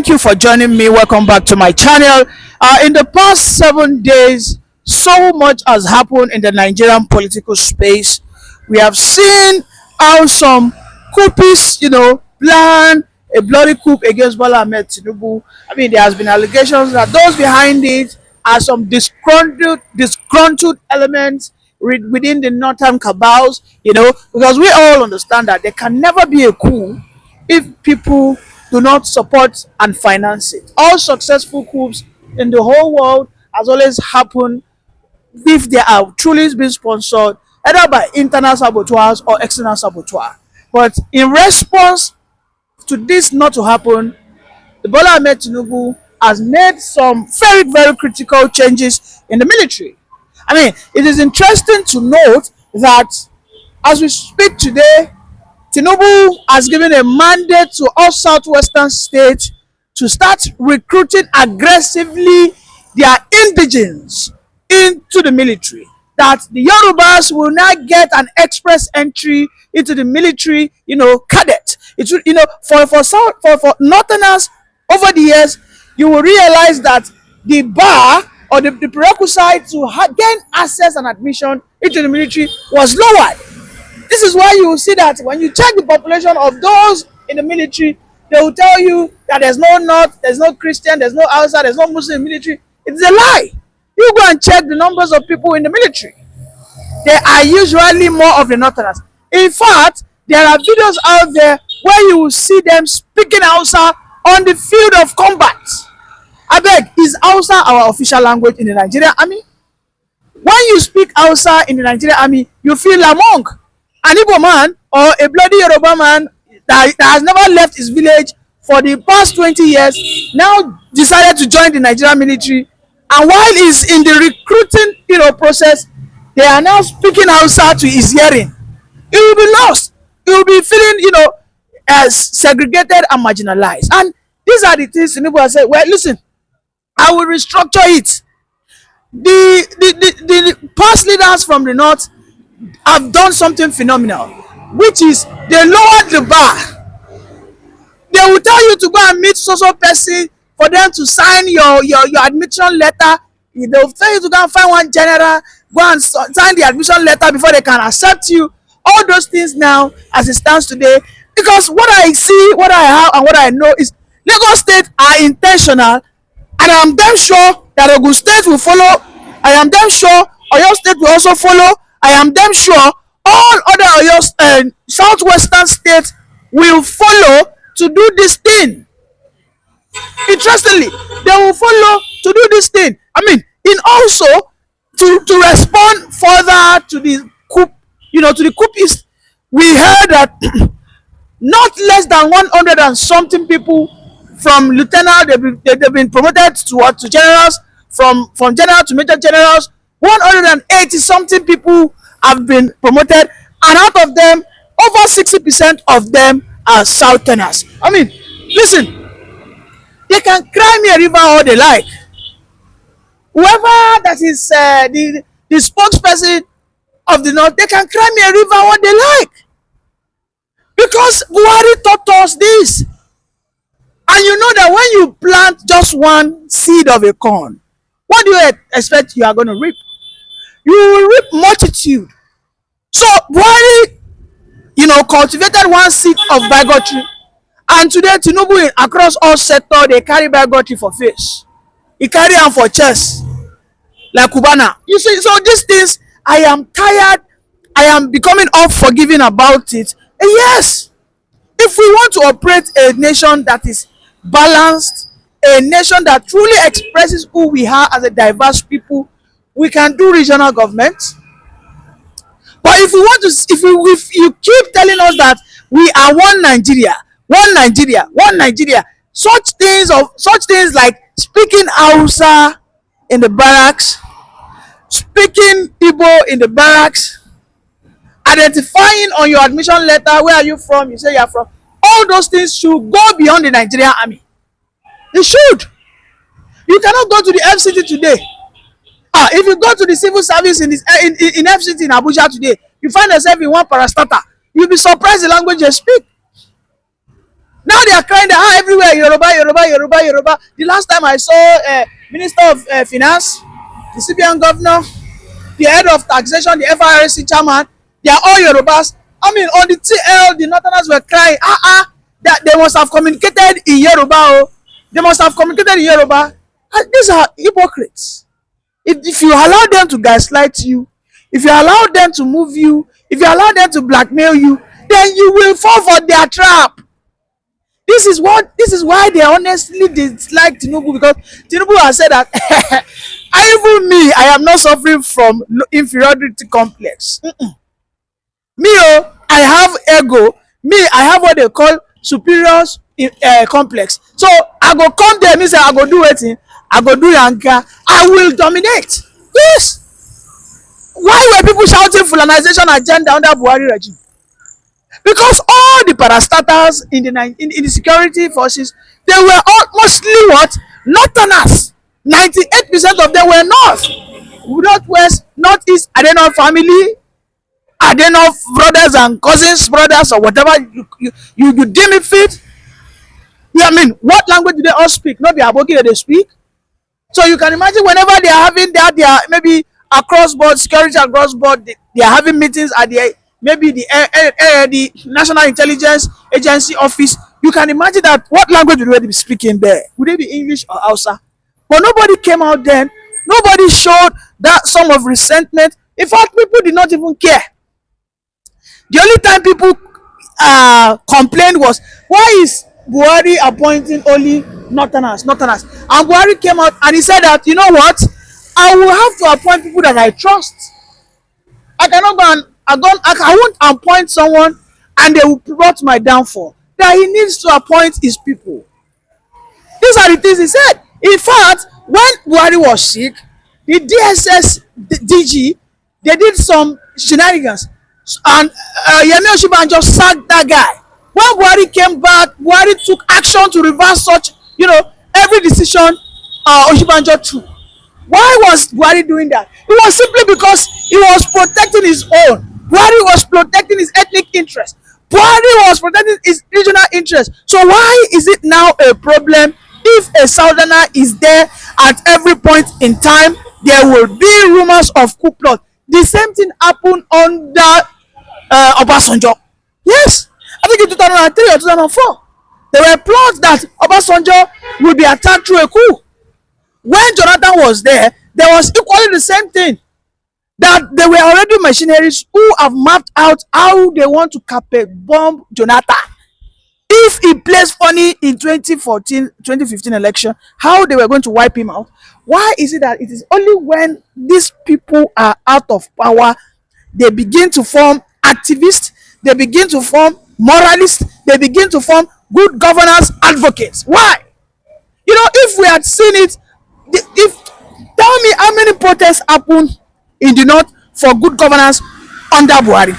Thank you for joining me. Welcome back to my channel. In the past 7 days, so much has happened in the Nigerian political space. We have seen how some coupists, plan a bloody coup against Bola Ahmed Tinubu. I mean, there has been allegations that those behind it are some disgruntled elements within the northern cabals, because we all understand that there can never be a coup if people do not support and finance it. All successful coups in the whole world has always happened if they are truly being sponsored either by internal saboteurs or external saboteurs. But in response to this not to happen, the Bola Ahmed Tinubu has made some very, very critical changes in the military. I mean, it is interesting to note that as we speak today, Tinubu has given a mandate to all southwestern states to start recruiting aggressively their indigenes into the military. That the Yorubas will not get an express entry into the military, cadet. It should, for northerners over the years, you will realize that the bar or the prerequisite to gain access and admission into the military was lowered. This is why you will see that when you check the population of those in the military, they will tell you that there's no North, there's no Christian, there's no Hausa, there's no Muslim military. It's a lie. You go and check the numbers of people in the military. There are usually more of the Northerners. In fact, there are videos out there where you will see them speaking Hausa on the field of combat. I beg, is Hausa our official language in the Nigerian army? When you speak Hausa in the Nigerian army, you feel among an Igbo man or a bloody Yoruba man that has never left his village for the past 20 years now decided to join the Nigerian military, and while he's in the recruiting process, they are now speaking Hausa to his hearing. He will be lost. He will be feeling as segregated and marginalized. And these are the things Tinubu has said, well, listen, I will restructure it. The past leaders from the north have done something phenomenal, which is they lowered the bar. They will tell you to go and meet social person for them to sign your admission letter. They will tell you to go and find one general, go and sign the admission letter before they can accept you. All those things now, as it stands today, because what I see, what I have, and what I know is Lagos State are intentional, and I am damn sure that Ogun State will follow. I am damn sure Oyo State will also follow. I am damn sure all other southwestern states will follow to do this thing. Interestingly, they will follow to do this thing. I mean, in also to respond further to the coup, to the coupists, we heard that not less than 100 and something people from lieutenant, they've been promoted to generals, from general to major generals. 180 something people have been promoted, and out of them, over 60% of them are southerners. I mean, listen, they can cry me a river all they like. Whoever that is the spokesperson of the north, they can cry me a river what they like, because Buhari taught us this. And you know that when you plant just one seed of a corn, what do you expect you are going to reap? You will reap multitude. So Buhari, cultivated one seed of bigotry, and today Tinubu across all sectors they carry bigotry for face. He carry am for chest like Cubana. You see, so these things, I am tired. I am becoming unforgiving about it. And yes, if we want to operate a nation that is balanced, a nation that truly expresses who we are as a diverse people, we can do regional government. But if we want to, if you keep telling us that we are one Nigeria, such things like speaking Hausa in the barracks, speaking Igbo in the barracks, identifying on your admission letter where are you from, you say you are from, all those things should go beyond the Nigerian army. It should. You cannot go to the FCT today. If you go to the civil service in FCT in Abuja today, you find yourself in one parastatal, you'll be surprised the language they speak. Now they are crying that everywhere Yoruba, Yoruba, Yoruba, Yoruba. The last time I saw Minister of Finance, the CBN governor, the head of taxation, the FRC chairman, they are all Yorubas. I mean, on the TL, the Northerners were crying, that they must have communicated in Yoruba. Oh. They must have communicated in Yoruba. And these are hypocrites. If you allow them to gaslight you, if you allow them to move you, if you allow them to blackmail you, then you will fall for their trap. This is why they honestly dislike Tinubu, because Tinubu has said that even me, I am not suffering from inferiority complex. Me, I have ego. Me, I have what they call superiors complex. So I go come there, me say I go do wetin, I go do yanka, I will dominate. Yes. Why were people shouting fulanization agenda under Buhari regime? Because all the parastatals in the security forces, they were all mostly what? Northerners. 98% of them were northwest, northeast. Are they not family? Are they not brothers and cousins, brothers, or whatever you deem it fit? Yeah, I mean, what language do they all speak? Not the Aboki that they speak. So you can imagine whenever they are having that, they are maybe across board security, across board, they are having meetings at the maybe the National Intelligence Agency office. You can imagine that what language would they be speaking there? Would it be English or Hausa? But nobody came out then. Nobody showed that sort of resentment. In fact, people did not even care. The only time people complained was, why is Buhari appointing only Northerners? And Buhari came out and he said that, you know what? I will have to appoint people that I trust. I cannot go and I won't appoint someone and they will plot my downfall. That he needs to appoint his people. These are the things he said. In fact, when Buhari was sick, the DSS DG, they did some shenanigans, and Yemi Osinbajo sacked that guy. When Buhari came back, Buhari took action to reverse such, every decision Osinbajo took. Why was Buhari doing that? It was simply because he was protecting his own. Buhari was protecting his ethnic interest. Buhari was protecting his regional interest. So why is it now a problem if a southerner is there at every point in time? There will be rumors of coup plot. The same thing happened under Obasanjo. Yes, I think in 2003 or 2004, there were plots that Obasanjo would be attacked through a coup. When Jonathan was there was equally the same thing. That there were already machineries who have mapped out how they want to carpet bomb Jonathan. If he plays funny in 2015 election, how they were going to wipe him out. Why is it that it is only when these people are out of power, they begin to form activists, they begin to form moralists, they begin to form good governance advocates? Why? If we had seen it, tell me how many protests happened in the north for good governance under Buhari.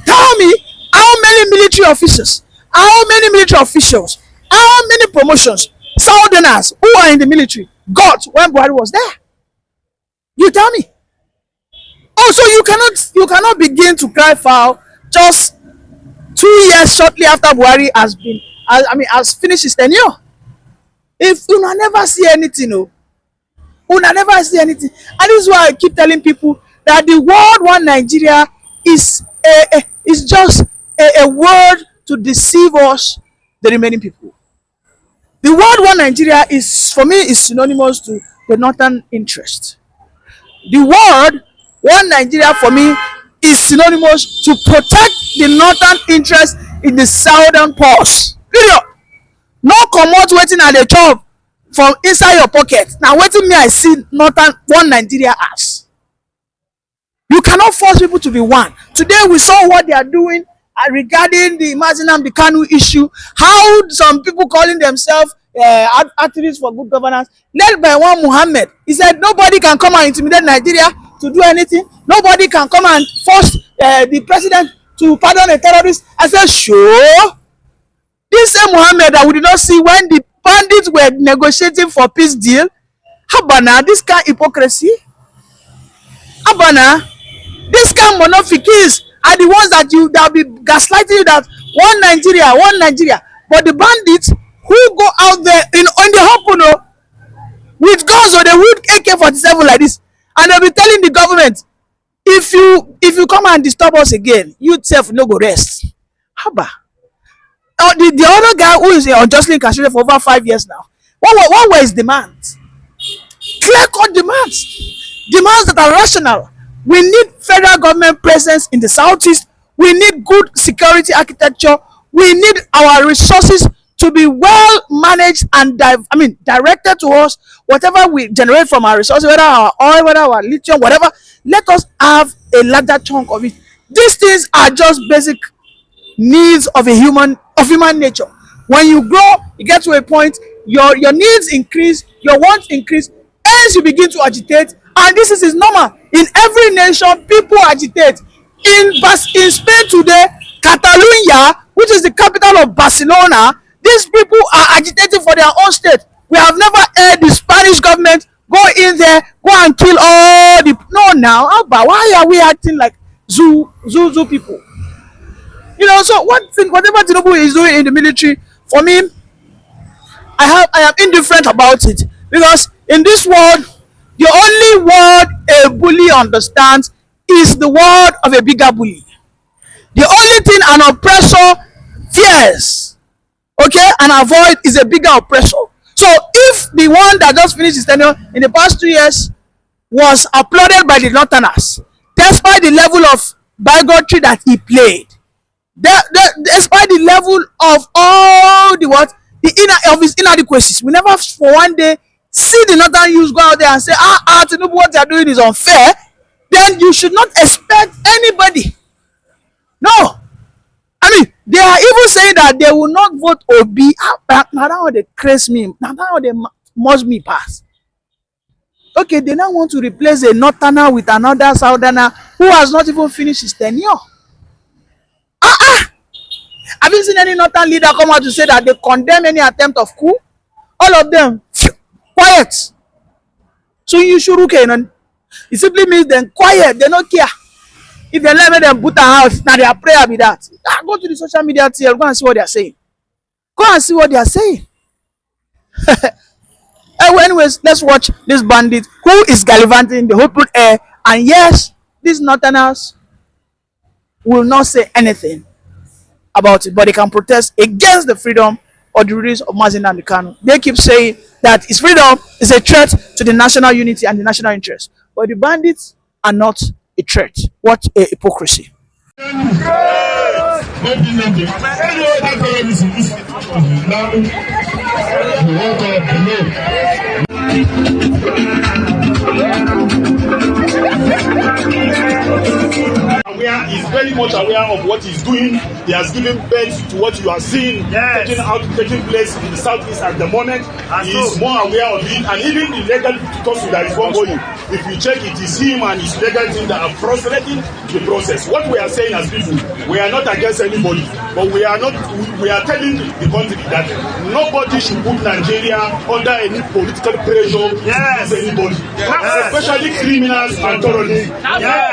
Tell me how many military officers, how many military officials, how many promotions southerners who are in the military got when Buhari was there. You tell me. Also, you cannot begin to cry foul just 2 years shortly after Buhari has finished his tenure. If you never see anything, una never see anything. And this is why I keep telling people that the word one Nigeria is just a word to deceive us, the remaining people. The word one Nigeria is, for me, is synonymous to the northern interest. The word one Nigeria for me is synonymous to protect the northern interest in the southern purse. Period. No comot wetin I dey chop from inside your pocket. Now wetin me I see northern one Nigeria as. You cannot force people to be one. Today we saw what they are doing regarding the Nnamdi Kanu issue. How some people calling themselves activists for good governance, led by one Muhammad. He said nobody can come and intimidate Nigeria to do anything. Nobody can come and force the president to pardon a terrorist. I said, sure. This same Muhammad that we did not see when the bandits were negotiating for peace deal. Habana, this kind of hypocrisy. Habana, this kind of monophikis are the ones that will be gaslighting you that one Nigeria. But the bandits who go out there in the open, oh, with guns or they would AK-47 like this, and they'll be telling the government, if you come and disturb us again, you self no go rest. Haba. The other guy who is unjustly incarcerated for over 5 years now, what were his demands? Clear-cut demands that are rational. We need federal government presence in the southeast. We need good security architecture. We need our resources to be well managed and directed to us. Whatever we generate from our resources, whether our oil, whether our lithium, whatever, let us have a larger chunk of it. These things are just basic needs of human nature. When you grow, you get to a point, your needs increase, your wants increase, hence you begin to agitate, and this is normal. In every nation, people agitate. In Spain today, Catalonia, which is the capital of Barcelona, these people are agitating for their own state. We have never heard the Spanish government go in there, go and kill all the... No, now, but why are we acting like zoo people? You know, so whatever Tinubu is doing in the military, for me, I am indifferent about it, because in this world, the only word a bully understands is the word of a bigger bully. The only thing an oppressor fears, okay, and avoid is a bigger oppressor. So if the one that just finished his tenure in the past 2 years was applauded by the Northerners, despite the level of bigotry that he played, despite the level of all of his inadequacies, we never for one day see the Northern youths go out there and say, Tinubu, what they are doing is unfair. Then you should not expect anybody. No. I mean, they are even saying that they will not vote Obi. Now that how they craze me. Now that how they must me pass. Okay, they now want to replace a Northerner with another Southerner who has not even finished his tenure. Have you seen any Northern leader come out to say that they condemn any attempt of coup? All of them, quiet. So you should look in. It simply means they're quiet, they don't care. If they let them put a house, now their prayer be that. Go to the social media TL, go and see what they are saying. Go and see what they are saying. Anyways, let's watch this bandit who is gallivanting in the open air. And yes, these Northerners will not say anything about it, but they can protest against the freedom or the release of Mazi Nnamdi Kanu. They keep saying that his freedom is a threat to the national unity and the national interest. But the bandits are not a threat. What a hypocrisy. Is very much aware of what he's doing. He has given birth to what you are seeing taking place in the southeast at the moment. He is more aware of it, and even the legal tussle that is ongoing. If you check, it is him and his legal team that are frustrating the process. What we are saying as people, we are not against anybody, but we are telling the country that nobody should put Nigeria under any political pressure to use anybody, especially criminals and terrorists.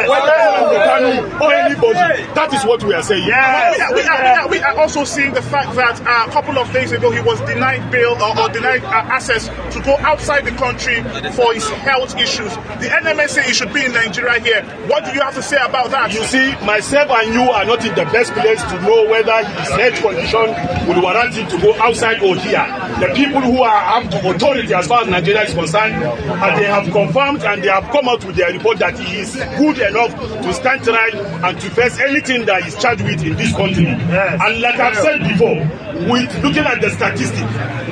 Whether or anybody. That is what we are saying. We are also seeing the fact that a couple of days ago he was denied bail or denied access to go outside the country for his health issues. The NMA say he should be in Nigeria here. What do you have to say about that? You see, myself and you are not in the best place to know whether his health condition would warrant him to go outside or here. The people who have the authority as far as Nigeria is concerned, they have confirmed and they have come out with their report that he is good enough to stand trial and to face anything that is charged with in this country. And like I've said before, with looking at the statistics,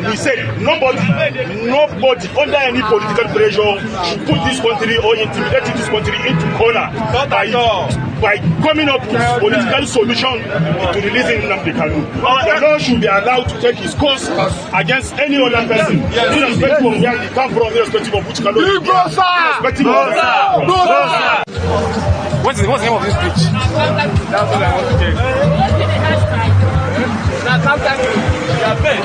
we said nobody under any political pressure should put this country or intimidate this country into corner by coming up with political solution to releasing Nnamdi Kanu. The law should be allowed to take his course against any other person, irrespective of where he come from, irrespective of which Kanu is, irrespective of What's the name of this speech? That's what I want to check. Now, sometimes you are bad.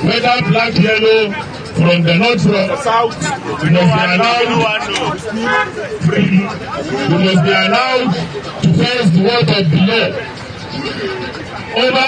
Whether black, yellow, from the north, from the south. We must be allowed free. We must be allowed to face the word of the law. Over.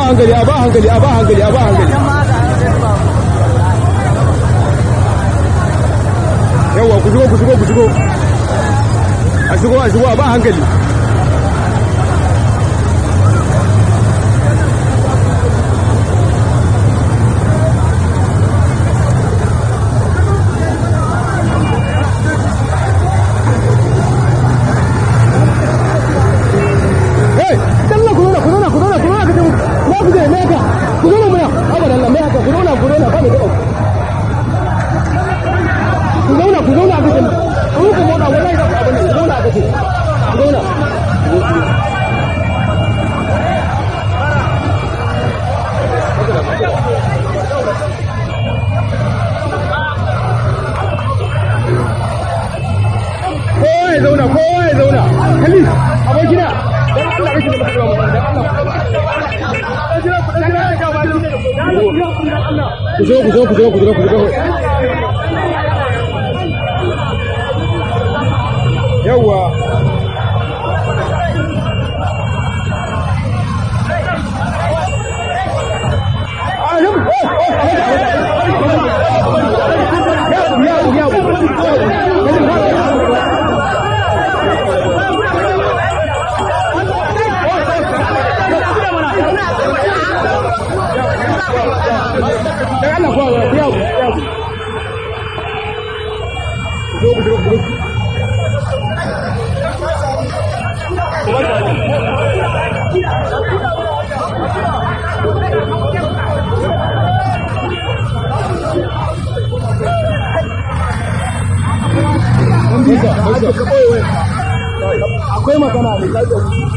hankali a ba hankali yawa ku shigo a shigo a ba hankali ku zo yawa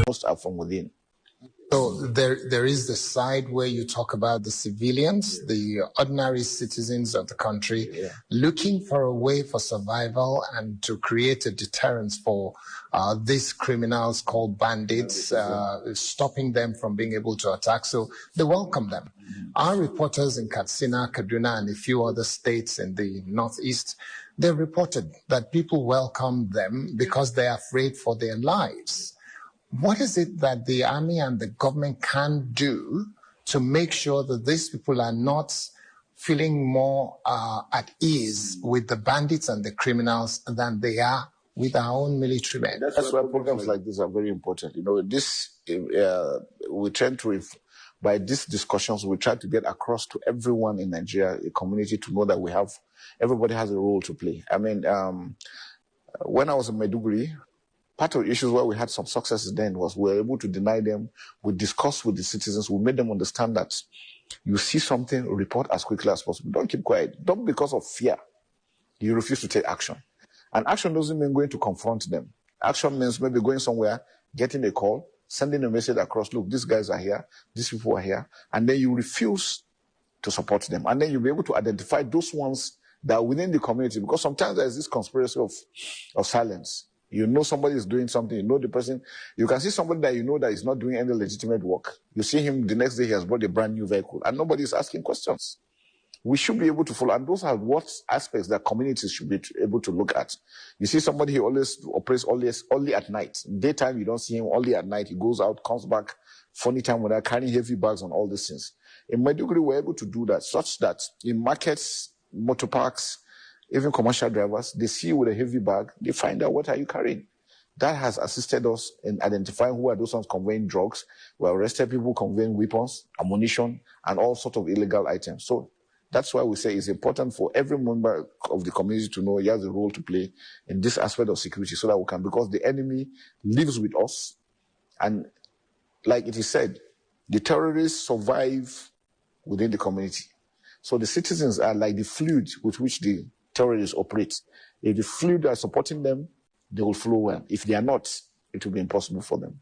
Most are from within. So there is the side where you talk about the civilians, the ordinary citizens of the country, looking for a way for survival and to create a deterrence for these criminals called bandits, stopping them from being able to attack. So they welcome them. Our reporters in Katsina, Kaduna, and a few other states in the Northeast, they reported that people welcome them because they are afraid for their lives. What is it that the army and the government can do to make sure that these people are not feeling more at ease with the bandits and the criminals than they are with our own military men? That's why programs like this are very important. You know, we tend to, by these discussions, we try to get across to everyone in Nigeria, a community, to know that everybody has a role to play. I mean, when I was in Maiduguri, part of the issues where we had some successes then was we were able to deny them. We discussed with the citizens. We made them understand that you see something, report as quickly as possible. Don't keep quiet. Don't, because of fear, you refuse to take action. And action doesn't mean going to confront them. Action means maybe going somewhere, getting a call, sending a message across, look, these guys are here, these people are here, and then you refuse to support them. And then you'll be able to identify those ones that are within the community, because sometimes there's this conspiracy of silence. You know somebody is doing something, you know the person. You can see somebody that you know that is not doing any legitimate work. You see him the next day, he has bought a brand new vehicle, and nobody is asking questions. We should be able to follow, and those are what aspects that communities should be able to look at. You see somebody, he always operates only at night. Daytime, you don't see him. Only at night, he goes out, comes back, funny time when they're carrying heavy bags on all these things. In Maiduguri, we're able to do that, such that in markets, motor parks, even commercial drivers, they see you with a heavy bag, they find out, what are you carrying? That has assisted us in identifying who are those ones conveying drugs. We arrested people conveying weapons, ammunition, and all sorts of illegal items. So that's why we say it's important for every member of the community to know he has a role to play in this aspect of security, so that we can, because the enemy lives with us. And like it is said, the terrorists survive within the community. So the citizens are like the fluid with which the terrorists operate. If the fluid are supporting them, they will flow well. If they are not, it will be impossible for them.